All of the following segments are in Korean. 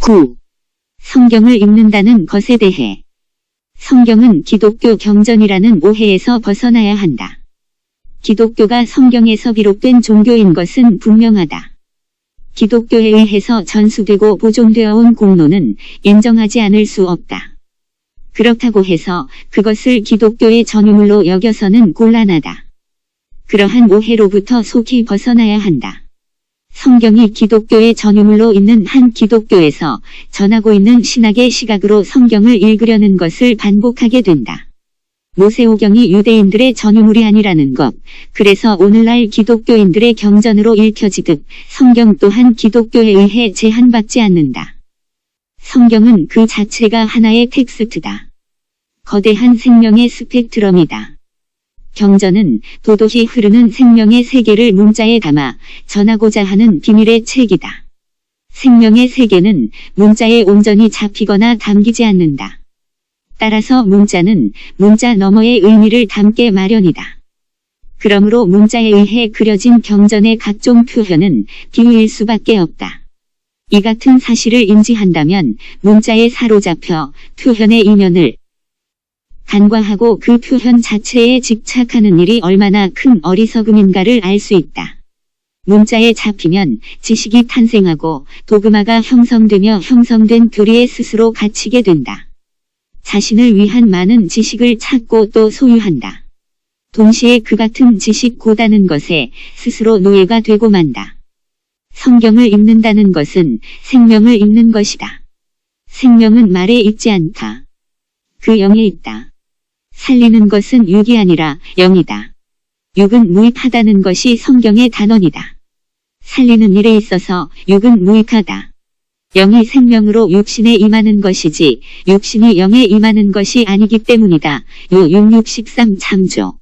9. 성경을 읽는다는 것에 대해. 성경은 기독교 경전이라는 오해에서 벗어나야 한다. 기독교가 성경에서 비록된 종교인 것은 분명하다. 기독교에 의해서 전수되고 보존되어 온 공로는 인정하지 않을 수 없다. 그렇다고 해서 그것을 기독교의 전유물로 여겨서는 곤란하다. 그러한 오해로부터 속히 벗어나야 한다. 성경이 기독교의 전유물로 있는 한 기독교에서 전하고 있는 신학의 시각으로 성경을 읽으려는 것을 반복하게 된다. 모세오경이 유대인들의 전유물이 아니라는 것, 그래서 오늘날 기독교인들의 경전으로 읽혀지듯 성경 또한 기독교에 의해 제한받지 않는다. 성경은 그 자체가 하나의 텍스트다. 거대한 생명의 스펙트럼이다. 경전은 도도히 흐르는 생명의 세계를 문자에 담아 전하고자 하는 비밀의 책이다. 생명의 세계는 문자에 온전히 잡히거나 담기지 않는다. 따라서 문자는 문자 너머의 의미를 담게 마련이다. 그러므로 문자에 의해 그려진 경전의 각종 표현은 비유일 수밖에 없다. 이 같은 사실을 인지한다면 문자에 사로잡혀 표현의 이면을 간과하고 그 표현 자체에 집착하는 일이 얼마나 큰 어리석음인가를 알 수 있다. 문자에 잡히면 지식이 탄생하고 도그마가 형성되며 형성된 교리에 스스로 갇히게 된다. 자신을 위한 많은 지식을 찾고 또 소유한다. 동시에 그 같은 지식 고다는 것에 스스로 노예가 되고 만다. 성경을 읽는다는 것은 생명을 읽는 것이다. 생명은 말에 있지 않다. 그 영에 있다. 살리는 것은 육이 아니라 영이다. 육은 무익하다는 것이 성경의 단언이다. 살리는 일에 있어서 육은 무익하다. 영이 생명으로 육신에 임하는 것이지 육신이 영에 임하는 것이 아니기 때문이다. 요 6613 참조.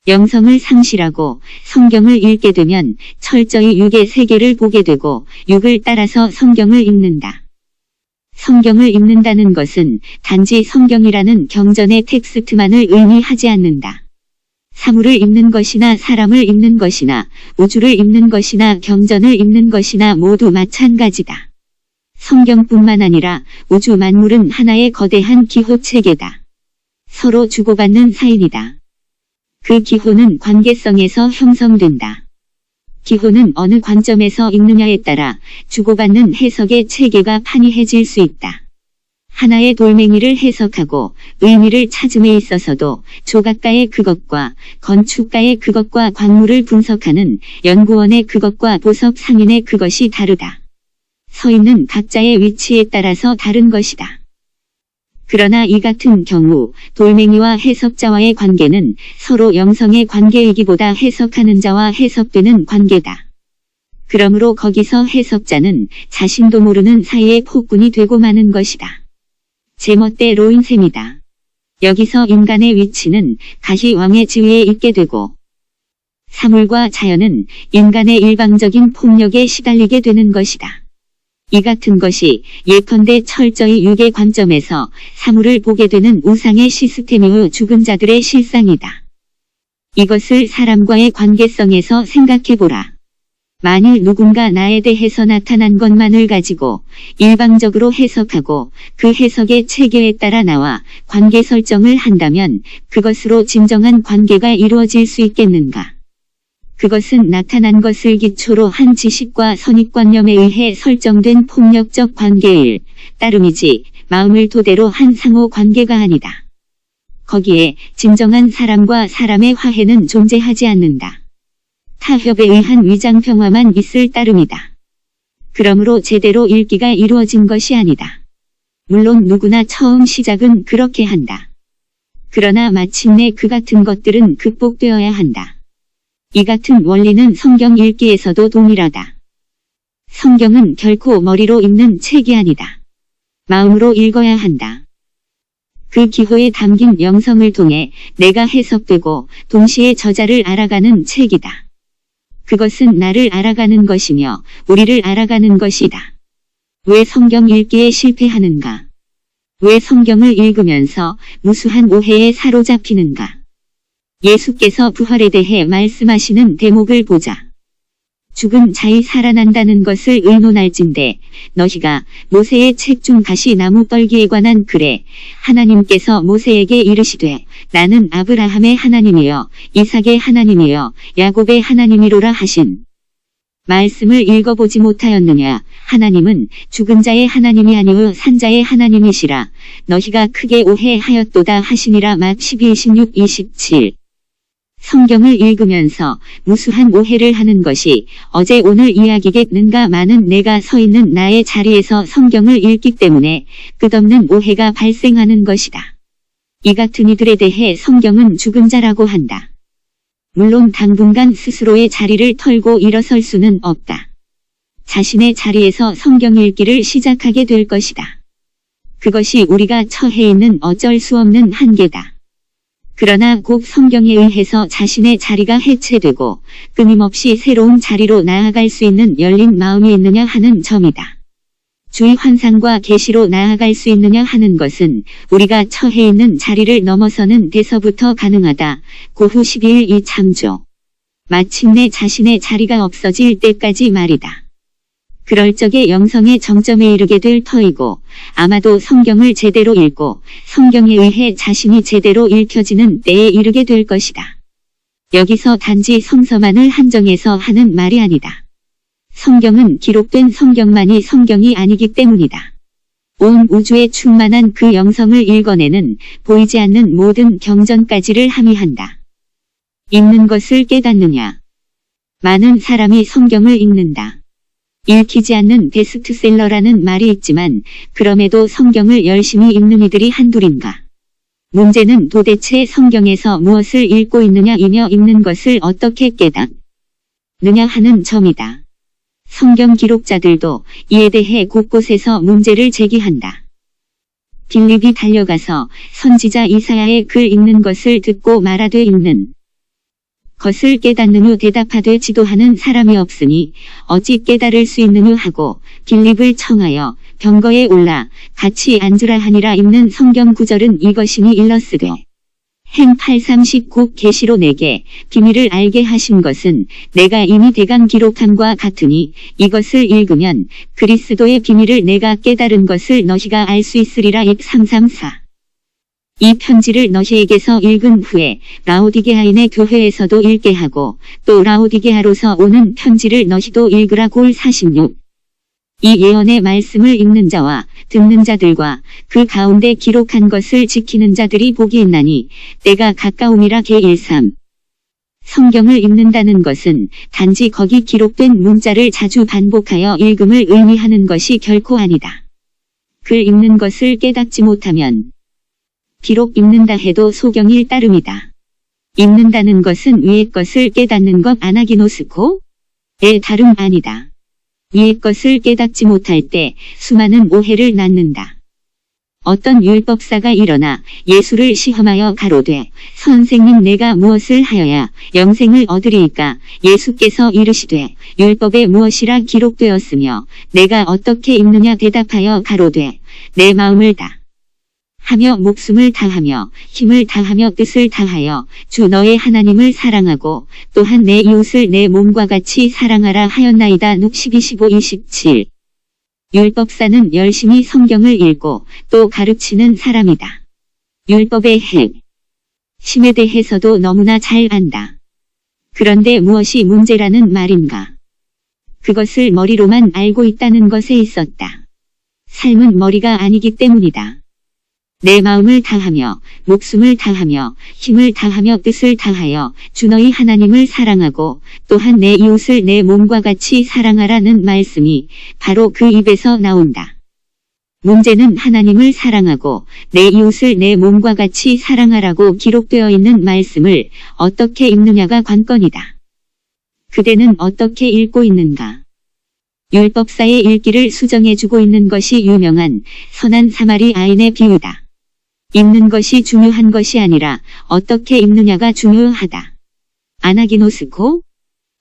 영성을 상실하고 성경을 읽게 되면 철저히 육의 세계를 보게 되고 육을 따라서 성경을 읽는다. 성경을 읽는다는 것은 단지 성경이라는 경전의 텍스트만을 의미하지 않는다. 사물을 읽는 것이나 사람을 읽는 것이나 우주를 읽는 것이나 경전을 읽는 것이나 모두 마찬가지다. 성경뿐만 아니라 우주 만물은 하나의 거대한 기호체계다. 서로 주고받는 사인이다. 그 기호는 관계성에서 형성된다. 기호는 어느 관점에서 읽느냐에 따라 주고받는 해석의 체계가 판이해질 수 있다. 하나의 돌멩이를 해석하고 의미를 찾음에 있어서도 조각가의 그것과 건축가의 그것과 광물을 분석하는 연구원의 그것과 보석 상인의 그것이 다르다. 서 있는 각자의 위치에 따라서 다른 것이다. 그러나 이 같은 경우 돌멩이와 해석자와의 관계는 서로 영성의 관계이기보다 해석하는 자와 해석되는 관계다. 그러므로 거기서 해석자는 자신도 모르는 사이에 폭군이 되고 마는 것이다. 제멋대로인 셈이다. 여기서 인간의 위치는 가히 왕의 지위에 있게 되고 사물과 자연은 인간의 일방적인 폭력에 시달리게 되는 것이다. 이 같은 것이 예컨대 철저히 육의 관점에서 사물을 보게 되는 우상의 시스템이요 죽은 자들의 실상이다. 이것을 사람과의 관계성에서 생각해보라. 만일 누군가 나에 대해서 나타난 것만을 가지고 일방적으로 해석하고 그 해석의 체계에 따라 나와 관계 설정을 한다면 그것으로 진정한 관계가 이루어질 수 있겠는가? 그것은 나타난 것을 기초로 한 지식과 선입관념에 의해 설정된 폭력적 관계일 따름이지 마음을 토대로 한 상호 관계가 아니다. 거기에 진정한 사람과 사람의 화해는 존재하지 않는다. 타협에 의한 위장평화만 있을 따름이다. 그러므로 제대로 읽기가 이루어진 것이 아니다. 물론 누구나 처음 시작은 그렇게 한다. 그러나 마침내 그 같은 것들은 극복되어야 한다. 이 같은 원리는 성경 읽기에서도 동일하다. 성경은 결코 머리로 읽는 책이 아니다. 마음으로 읽어야 한다. 그 기호에 담긴 영성을 통해 내가 해석되고 동시에 저자를 알아가는 책이다. 그것은 나를 알아가는 것이며 우리를 알아가는 것이다. 왜 성경 읽기에 실패하는가? 왜 성경을 읽으면서 무수한 오해에 사로잡히는가? 예수께서 부활에 대해 말씀하시는 대목을 보자. 죽은 자이 살아난다는 것을 의논할진대 너희가 모세의 책 중 가시나무 떨기에 관한 글에 하나님께서 모세에게 이르시되 나는 아브라함의 하나님이여 이삭의 하나님이여 야곱의 하나님이로라 하신 말씀을 읽어보지 못하였느냐. 하나님은 죽은 자의 하나님이 아니오 산자의 하나님이시라. 너희가 크게 오해하였도다 하시니라. 막 12, 16, 27. 성경을 읽으면서 무수한 오해를 하는 것이 어제 오늘 이야기겠는가. 많은 내가 서 있는 나의 자리에서 성경을 읽기 때문에 끝없는 오해가 발생하는 것이다. 이 같은 이들에 대해 성경은 죽은 자라고 한다. 물론 당분간 스스로의 자리를 털고 일어설 수는 없다. 자신의 자리에서 성경 읽기를 시작하게 될 것이다. 그것이 우리가 처해 있는 어쩔 수 없는 한계다. 그러나 곧 성경에 의해서 자신의 자리가 해체되고 끊임없이 새로운 자리로 나아갈 수 있는 열린 마음이 있느냐 하는 점이다. 주의 환상과 계시로 나아갈 수 있느냐 하는 것은 우리가 처해 있는 자리를 넘어서는 데서부터 가능하다. 고후 12일 이 참조. 마침내 자신의 자리가 없어질 때까지 말이다. 그럴 적에 영성의 정점에 이르게 될 터이고 아마도 성경을 제대로 읽고 성경에 의해 자신이 제대로 읽혀지는 때에 이르게 될 것이다. 여기서 단지 성서만을 한정해서 하는 말이 아니다. 성경은 기록된 성경만이 성경이 아니기 때문이다. 온 우주에 충만한 그 영성을 읽어내는 보이지 않는 모든 경전까지를 함의한다. 읽는 것을 깨닫느냐. 많은 사람이 성경을 읽는다. 읽히지 않는 베스트셀러라는 말이 있지만 그럼에도 성경을 열심히 읽는 이들이 한둘인가. 문제는 도대체 성경에서 무엇을 읽고 있느냐이며 읽는 것을 어떻게 깨닫느냐 하는 점이다. 성경 기록자들도 이에 대해 곳곳에서 문제를 제기한다. 빌립이 달려가서 선지자 이사야의 글 읽는 것을 듣고 말하되 읽는 것을 깨닫느뇨 대답하되 지도하는 사람이 없으니 어찌 깨달을 수 있느뇨 하고 빌립을 청하여 병거에 올라 같이 앉으라 하니라. 읽는 성경 구절은 이것이니 일러스되 행 8:39 계시로 내게 비밀을 알게 하신 것은 내가 이미 대강 기록함과 같으니 이것을 읽으면 그리스도의 비밀을 내가 깨달은 것을 너희가 알 수 있으리라. 3:34. 이 편지를 너희에게서 읽은 후에 라오디게아인의 교회에서도 읽게 하고 또 라오디게아로서 오는 편지를 너희도 읽으라. 골 46. 이 예언의 말씀을 읽는 자와 듣는 자들과 그 가운데 기록한 것을 지키는 자들이 복이 있나니 때가 가까움이라. 개 1:3. 성경을 읽는다는 것은 단지 거기 기록된 문자를 자주 반복하여 읽음을 의미하는 것이 결코 아니다. 글 읽는 것을 깨닫지 못하면 비록 읽는다 해도 소경일 따름이다. 읽는다는 것은 위의 것을 깨닫는 것 아나기노스코의 다름 아니다. 위의 것을 깨닫지 못할 때 수많은 오해를 낳는다. 어떤 율법사가 일어나 예수를 시험하여 가로되 선생님 내가 무엇을 하여야 영생을 얻으리이까. 예수께서 이르시되 율법에 무엇이라 기록되었으며 내가 어떻게 읽느냐 대답하여 가로되 내 마음을 다하며 목숨을 다하며 힘을 다하며 뜻을 다하여 주 너의 하나님을 사랑하고 또한 내 이웃을 내 몸과 같이 사랑하라 하였나이다. 룩 12:15-27. 율법사는 열심히 성경을 읽고 또 가르치는 사람이다. 율법의 핵심에 대해서도 너무나 잘 안다. 그런데 무엇이 문제라는 말인가? 그것을 머리로만 알고 있다는 것에 있었다. 삶은 머리가 아니기 때문이다. 내 마음을 다하며 목숨을 다하며 힘을 다하며 뜻을 다하여 주 너희 하나님을 사랑하고 또한 내 이웃을 내 몸과 같이 사랑하라는 말씀이 바로 그 입에서 나온다. 문제는 하나님을 사랑하고 내 이웃을 내 몸과 같이 사랑하라고 기록되어 있는 말씀을 어떻게 읽느냐가 관건이다. 그대는 어떻게 읽고 있는가? 율법사의 읽기를 수정해주고 있는 것이 유명한 선한 사마리아인의 비유다. 읽는 것이 중요한 것이 아니라 어떻게 읽느냐가 중요하다. 아나기노스코?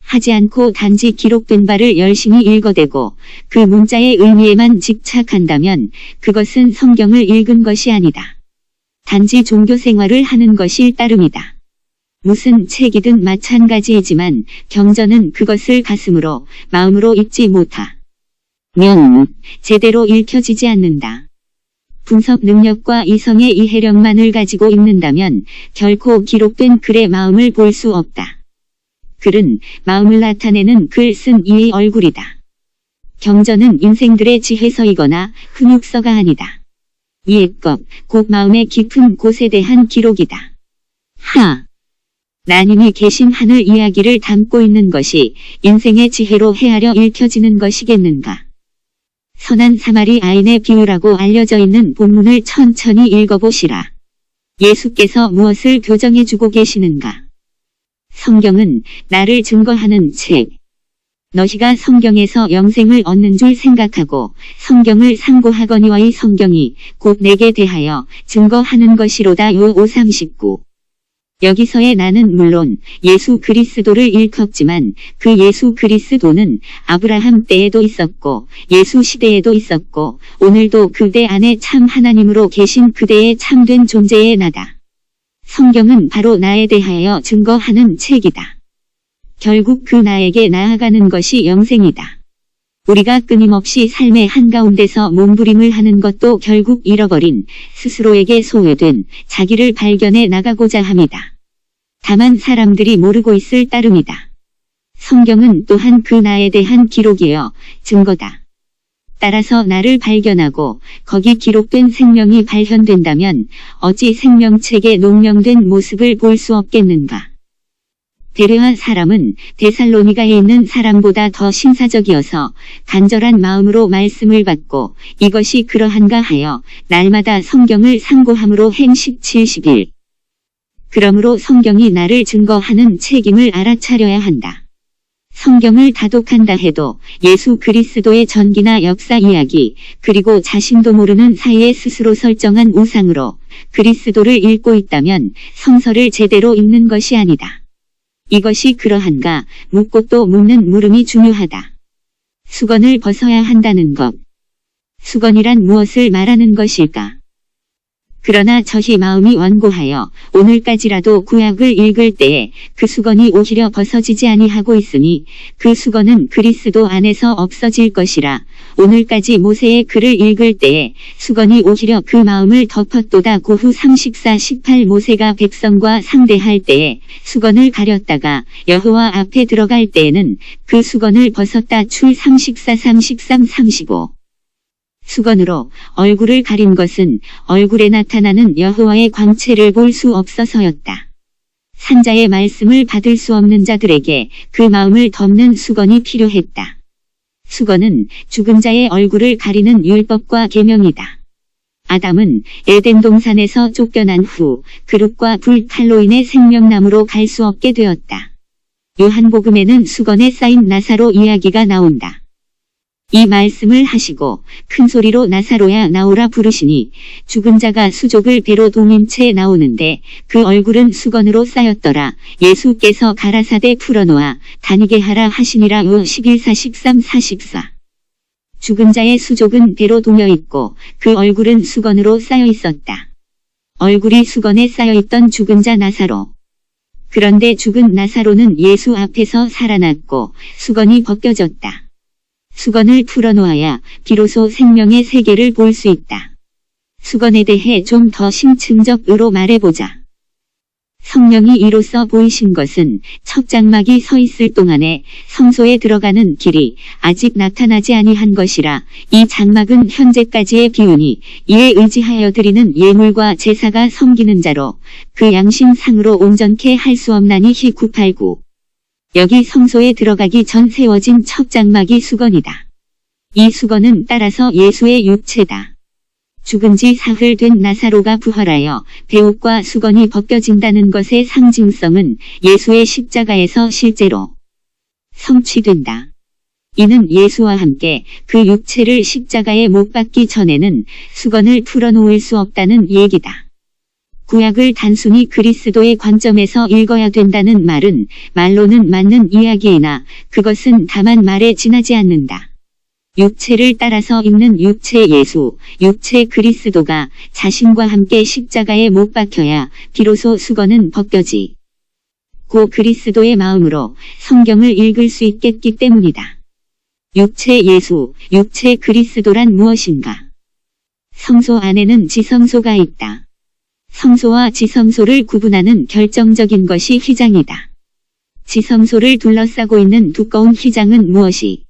하지 않고 단지 기록된 바를 열심히 읽어대고 그 문자의 의미에만 집착한다면 그것은 성경을 읽은 것이 아니다. 단지 종교 생활을 하는 것일 따름이다. 무슨 책이든 마찬가지이지만 경전은 그것을 가슴으로, 마음으로 읽지 못하면 제대로 읽혀지지 않는다. 분석 능력과 이성의 이해력만을 가지고 읽는다면 결코 기록된 글의 마음을 볼 수 없다. 글은 마음을 나타내는 글 쓴 이의 얼굴이다. 경전은 인생들의 지혜서이거나 훈육서가 아니다. 이해법, 곧 마음의 깊은 곳에 대한 기록이다. 하나님이 계신 하늘 이야기를 담고 있는 것이 인생의 지혜로 헤아려 읽혀지는 것이겠는가. 선한 사마리 아인의 비유라고 알려져 있는 본문을 천천히 읽어보시라. 예수께서 무엇을 교정해주고 계시는가. 성경은 나를 증거하는 책. 너희가 성경에서 영생을 얻는 줄 생각하고 성경을 상고하거니와의 성경이 곧 내게 대하여 증거하는 것이로다. 요 5:39. 여기서의 나는 물론 예수 그리스도를 일컫지만 그 예수 그리스도는 아브라함 때에도 있었고 예수 시대에도 있었고 오늘도 그대 안에 참 하나님으로 계신 그대의 참된 존재의 나다. 성경은 바로 나에 대하여 증거하는 책이다. 결국 그 나에게 나아가는 것이 영생이다. 우리가 끊임없이 삶의 한가운데서 몸부림을 하는 것도 결국 잃어버린 스스로에게 소외된 자기를 발견해 나가고자 함이다. 다만 사람들이 모르고 있을 따름이다. 성경은 또한 그 나에 대한 기록이여 증거다. 따라서 나를 발견하고 거기 기록된 생명이 발현된다면 어찌 생명책에 농명된 모습을 볼 수 없겠는가. 베레아 사람은 데살로니가에 있는 사람보다 더 신사적이어서 간절한 마음으로 말씀을 받고 이것이 그러한가 하여 날마다 성경을 상고함으로 행식 70일. 그러므로 성경이 나를 증거하는 책임을 알아차려야 한다. 성경을 다독한다 해도 예수 그리스도의 전기나 역사 이야기 그리고 자신도 모르는 사이에 스스로 설정한 우상으로 그리스도를 읽고 있다면 성서를 제대로 읽는 것이 아니다. 이것이 그러한가 묻고 또 묻는 물음이 중요하다. 수건을 벗어야 한다는 것. 수건이란 무엇을 말하는 것일까? 그러나 저희 마음이 완고하여 오늘까지라도 구약을 읽을 때에 그 수건이 오히려 벗어지지 아니하고 있으니 그 수건은 그리스도 안에서 없어질 것이라. 오늘까지 모세의 글을 읽을 때에 수건이 오히려 그 마음을 덮었도다. 고후 34:18 모세가 백성과 상대할 때에 수건을 가렸다가 여호와 앞에 들어갈 때에는 그 수건을 벗었다. 출 34:33-35 수건으로 얼굴을 가린 것은 얼굴에 나타나는 여호와의 광채를 볼 수 없어서였다. 산자의 말씀을 받을 수 없는 자들에게 그 마음을 덮는 수건이 필요했다. 수건은 죽은 자의 얼굴을 가리는 율법과 계명이다. 아담은 에덴 동산에서 쫓겨난 후 그릇과 불 칼로 인해 생명나무로 갈 수 없게 되었다. 요한복음에는 수건에 쌓인 나사로 이야기가 나온다. 이 말씀을 하시고 큰 소리로 나사로야 나오라 부르시니 죽은 자가 수족을 배로 동인 채 나오는데 그 얼굴은 수건으로 쌓였더라. 예수께서 가라사대 풀어놓아 다니게 하라 하시니라. 요 11:43-44 죽은 자의 수족은 배로 동여 있고 그 얼굴은 수건으로 쌓여 있었다. 얼굴이 수건에 쌓여 있던 죽은 자 나사로. 그런데 죽은 나사로는 예수 앞에서 살아났고 수건이 벗겨졌다. 수건을 풀어놓아야 비로소 생명의 세계를 볼 수 있다. 수건에 대해 좀 더 심층적으로 말해보자. 성령이 이로써 보이신 것은 첫 장막이 서 있을 동안에 성소에 들어가는 길이 아직 나타나지 아니한 것이라. 이 장막은 현재까지의 비유니 이에 의지하여 드리는 예물과 제사가 섬기는 자로 그 양심상으로 온전케 할 수 없나니. 히 989 여기 성소에 들어가기 전 세워진 첫 장막이 수건이다. 이 수건은 따라서 예수의 육체다. 죽은 지 사흘 된 나사로가 부활하여 배옷과 수건이 벗겨진다는 것의 상징성은 예수의 십자가에서 실제로 성취된다. 이는 예수와 함께 그 육체를 십자가에 못 박기 전에는 수건을 풀어놓을 수 없다는 얘기다. 구약을 단순히 그리스도의 관점에서 읽어야 된다는 말은 말로는 맞는 이야기이나 그것은 다만 말에 지나지 않는다. 육체를 따라서 읽는 육체 예수, 육체 그리스도가 자신과 함께 십자가에 못 박혀야 비로소 수건은 벗겨지 고 그리스도의 마음으로 성경을 읽을 수 있겠기 때문이다. 육체 예수, 육체 그리스도란 무엇인가? 성소 안에는 지성소가 있다. 성소와 지성소를 구분하는 결정적인 것이 휘장이다. 지성소를 둘러싸고 있는 두꺼운 휘장은 무엇이?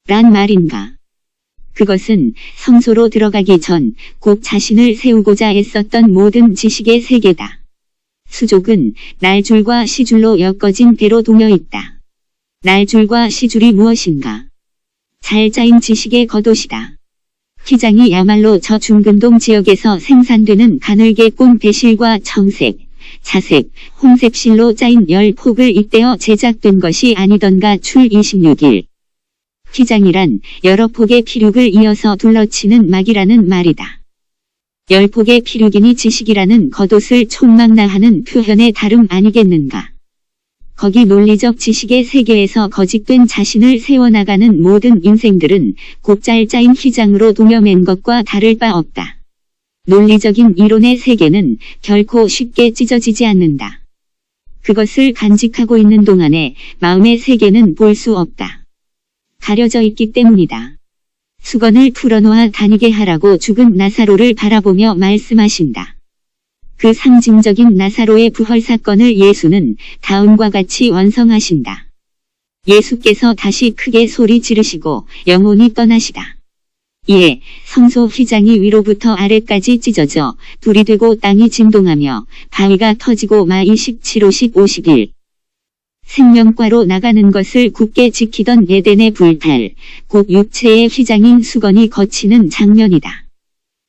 란 말인가? 그것은 성소로 들어가기 전 곧 자신을 세우고자 애썼던 모든 지식의 세계다. 수족은 날줄과 시줄로 엮어진 배로 동여 있다. 날줄과 시줄이 무엇인가? 잘 짜인 지식의 겉옷이다. 휘장이야말로 저 중근동 지역에서 생산되는 가늘게 꼰 배실과 청색, 자색, 홍색 실로 짜인 10폭을 잇대어 제작된 것이 아니던가. 출 26일. 휘장이란 여러 폭의 피륙을 이어서 둘러치는 막이라는 말이다. 10폭의 피륙이니 지식이라는 겉옷을 촉망라하는 표현의 다름 아니겠는가. 거기 논리적 지식의 세계에서 거짓된 자신을 세워나가는 모든 인생들은 곱잘 짜인 휘장으로 동여맨 것과 다를 바 없다. 논리적인 이론의 세계는 결코 쉽게 찢어지지 않는다. 그것을 간직하고 있는 동안에 마음의 세계는 볼 수 없다. 가려져 있기 때문이다. 수건을 풀어놓아 다니게 하라고 죽은 나사로를 바라보며 말씀하신다. 그 상징적인 나사로의 부활 사건을 예수는 다음과 같이 완성하신다. 예수께서 다시 크게 소리 지르시고 영혼이 떠나시다. 이에 성소 휘장이 위로부터 아래까지 찢어져 불이 되고 땅이 진동하며 바위가 터지고 마 27, 50, 51. 생명과로 나가는 것을 굳게 지키던 에덴의 불탈, 곧 육체의 휘장인 수건이 거치는 장면이다.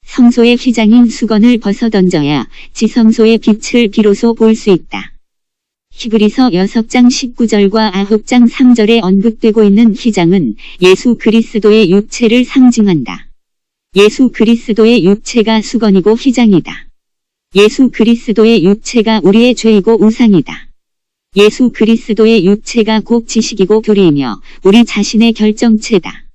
성소의 휘장인 수건을 벗어던져야 지성소의 빛을 비로소 볼 수 있다. 히브리서 6장 19절과 9장 3절에 언급되고 있는 휘장은 예수 그리스도의 육체를 상징한다. 예수 그리스도의 육체가 수건이고 휘장이다. 예수 그리스도의 육체가 우리의 죄이고 우상이다. 예수 그리스도의 육체가 곧 지식이고 교리이며 우리 자신의 결정체다.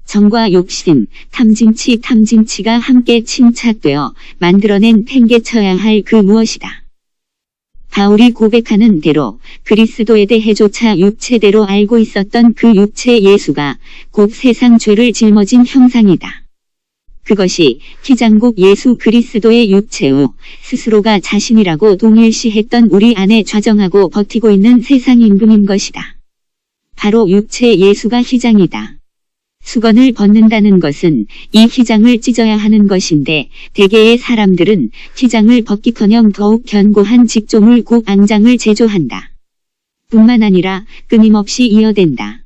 정과 욕심, 탐진치가 함께 침착되어 만들어낸 팽개쳐야 할 그 무엇이다. 바울이 고백하는 대로 그리스도에 대해조차 육체대로 알고 있었던 그 육체 예수가 곧 세상 죄를 짊어진 형상이다. 그것이 휘장국 예수 그리스도의 육체요 스스로가 자신이라고 동일시했던 우리 안에 좌정하고 버티고 있는 세상 임금인 것이다. 바로 육체 예수가 휘장이다. 수건을 벗는다는 것은 이 휘장을 찢어야 하는 것인데 대개의 사람들은 휘장을 벗기커녕 더욱 견고한 직종을 곧 앙장을 제조한다. 뿐만 아니라 끊임없이 이어댄다.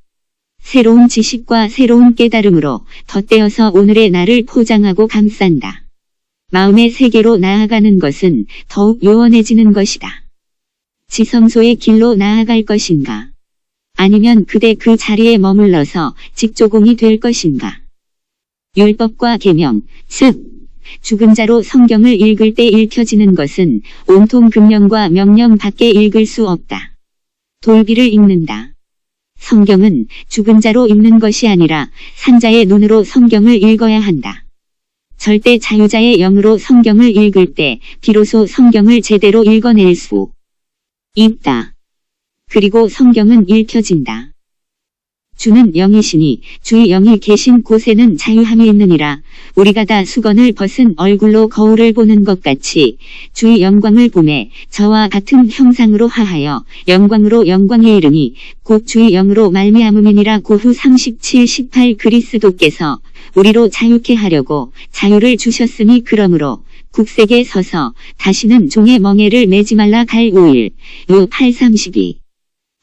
새로운 지식과 새로운 깨달음으로 덧대어서 오늘의 나를 포장하고 감싼다. 마음의 세계로 나아가는 것은 더욱 요원해지는 것이다. 지성소의 길로 나아갈 것인가? 아니면 그대 그 자리에 머물러서 직조공이 될 것인가? 율법과 계명, 즉 죽은 자로 성경을 읽을 때 읽혀지는 것은 온통 금령과 명령 밖에 읽을 수 없다. 돌비를 읽는다. 성경은 죽은 자로 읽는 것이 아니라 산자의 눈으로 성경을 읽어야 한다. 절대 자유자의 영으로 성경을 읽을 때 비로소 성경을 제대로 읽어낼 수 있다. 그리고 성경은 읽혀진다. 주는 영이시니 주의 영이 계신 곳에는 자유함이 있느니라. 우리가 다 수건을 벗은 얼굴로 거울을 보는 것 같이 주의 영광을 보매 저와 같은 형상으로 하하여 영광으로 영광에 이르니 곧 주의 영으로 말미암음이니라. 고후 37, 18 그리스도께서 우리로 자유케 하려고 자유를 주셨으니 그러므로 국색에 서서 다시는 종의 멍에를 매지 말라. 갈 5일 요 8, 32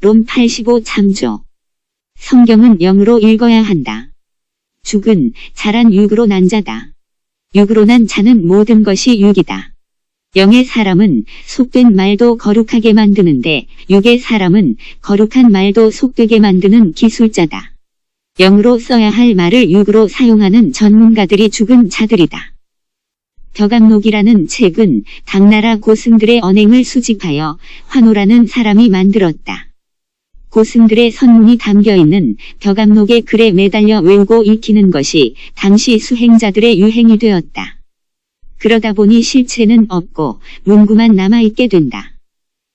롬 85 참조. 성경은 영으로 읽어야 한다. 죽은 자란 육으로 난 자다. 육으로 난 자는 모든 것이 육이다. 영의 사람은 속된 말도 거룩하게 만드는데 육의 사람은 거룩한 말도 속되게 만드는 기술자다. 영으로 써야 할 말을 육으로 사용하는 전문가들이 죽은 자들이다. 벼감록이라는 책은 당나라 고승들의 언행을 수집하여 환호라는 사람이 만들었다. 고승들의 선문이 담겨있는 벼감록의 글에 매달려 외우고 익히는 것이 당시 수행자들의 유행이 되었다. 그러다 보니 실체는 없고 문구만 남아있게 된다.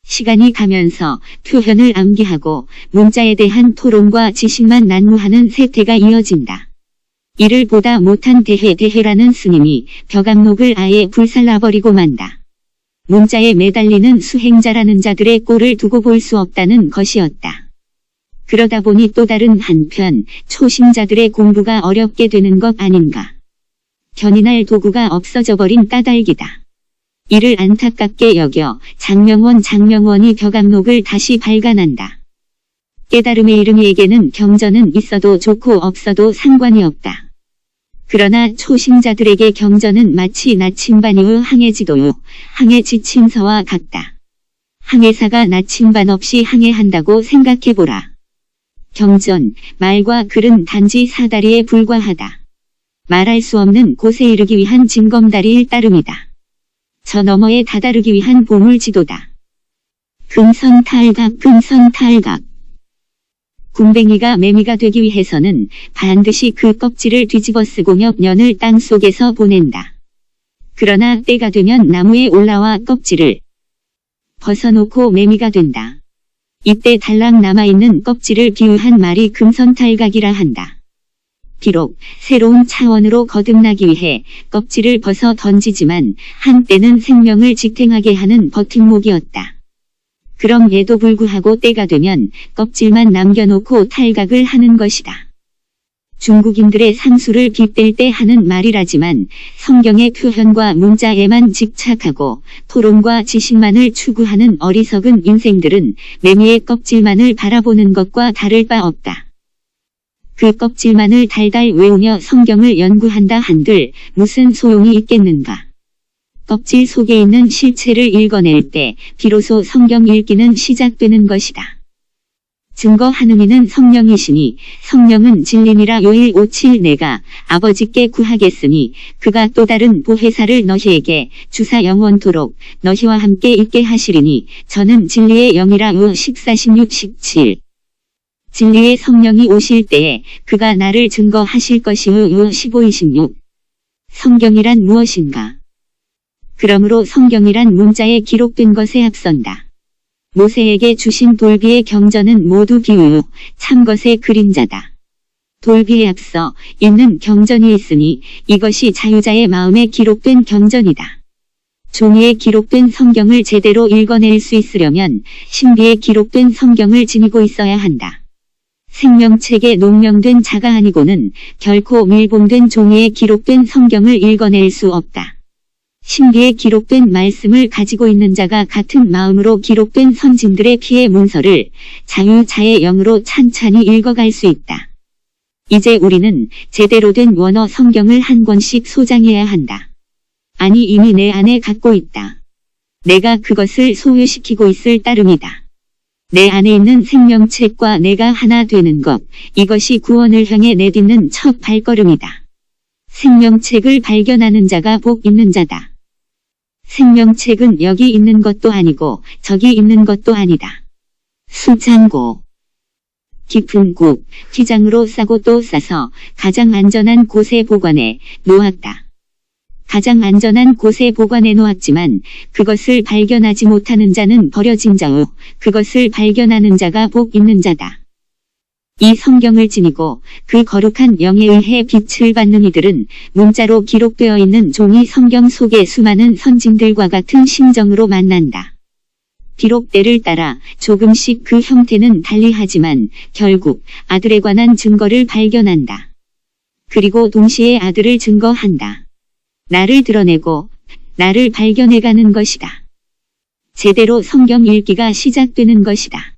시간이 가면서 표현을 암기하고 문자에 대한 토론과 지식만 난무하는 세태가 이어진다. 이를 보다 못한 대해라는 스님이 벽암록을 아예 불살라버리고 만다. 문자에 매달리는 수행자라는 자들의 꼴을 두고 볼 수 없다는 것이었다. 그러다 보니 또 다른 한편 초심자들의 공부가 어렵게 되는 것 아닌가. 견인할 도구가 없어져 버린 까닭이다. 이를 안타깝게 여겨 장명원이 벽암록을 다시 발간한다. 깨달음의 이름이에게는 경전은 있어도 좋고 없어도 상관이 없다. 그러나 초심자들에게 경전은 마치 나침반이요 항해지도요 항해지침서와 같다. 항해사가 나침반 없이 항해한다고 생각해보라. 경전, 말과 글은 단지 사다리에 불과하다. 말할 수 없는 곳에 이르기 위한 징검다리일 따름이다. 저 너머에 다다르기 위한 보물지도다. 금선탈각. 굼벵이가 매미가 되기 위해서는 반드시 그 껍질을 뒤집어 쓰고 몇 년을 땅속에서 보낸다. 그러나 때가 되면 나무에 올라와 껍질을 벗어놓고 매미가 된다. 이때 달랑 남아있는 껍질을 비유한 말이 금선탈각이라 한다. 비록 새로운 차원으로 거듭나기 위해 껍질을 벗어 던지지만 한때는 생명을 지탱하게 하는 버팀목이었다. 그럼에도 불구하고 때가 되면 껍질만 남겨놓고 탈각을 하는 것이다. 중국인들의 상수를 빗댈 때 하는 말이라지만 성경의 표현과 문자에만 집착하고 토론과 지식만을 추구하는 어리석은 인생들은 매미의 껍질만을 바라보는 것과 다를 바 없다. 그 껍질만을 달달 외우며 성경을 연구한다 한들 무슨 소용이 있겠는가. 껍질 속에 있는 실체를 읽어낼 때 비로소 성경 읽기는 시작되는 것이다. 증거하는 이는 성령이시니 성령은 진리니라. 요일 57 내가 아버지께 구하겠으니 그가 또 다른 보혜사를 너희에게 주사 영원토록 너희와 함께 있게 하시리니 저는 진리의 영이라. 요 14 16 17 진리의 성령이 오실 때에 그가 나를 증거하실 것이요. 요 15 26 성경이란 무엇인가? 그러므로 성경이란 문자에 기록된 것에 앞선다. 모세에게 주신 돌비의 경전은 모두 비유, 참것의 그림자다. 돌비에 앞서 있는 경전이 있으니 이것이 자유자의 마음에 기록된 경전이다. 종이에 기록된 성경을 제대로 읽어낼 수 있으려면 신비에 기록된 성경을 지니고 있어야 한다. 생명책에 농명된 자가 아니고는 결코 밀봉된 종이에 기록된 성경을 읽어낼 수 없다. 신비에 기록된 말씀을 가지고 있는 자가 같은 마음으로 기록된 선진들의 피의 문서를 자유자의 영으로 찬찬히 읽어갈 수 있다. 이제 우리는 제대로 된 원어 성경을 한 권씩 소장해야 한다. 아니 이미 내 안에 갖고 있다. 내가 그것을 소유시키고 있을 따름이다. 내 안에 있는 생명책과 내가 하나 되는 것, 이것이 구원을 향해 내딛는 첫 발걸음이다. 생명책을 발견하는 자가 복 있는 자다. 생명책은 여기 있는 것도 아니고 저기 있는 것도 아니다. 수장고. 깊은 곳, 휘장으로 싸고 또 싸서 가장 안전한 곳에 보관해 놓았다. 가장 안전한 곳에 보관해 놓았지만 그것을 발견하지 못하는 자는 버려진 자요. 그것을 발견하는 자가 복 있는 자다. 이 성경을 지니고 그 거룩한 영에 의해 빛을 받는 이들은 문자로 기록되어 있는 종이 성경 속의 수많은 선진들과 같은 심정으로 만난다. 비록 때를 따라 조금씩 그 형태는 달리하지만 결국 아들에 관한 증거를 발견한다. 그리고 동시에 아들을 증거한다. 나를 드러내고 나를 발견해가는 것이다. 제대로 성경 읽기가 시작되는 것이다.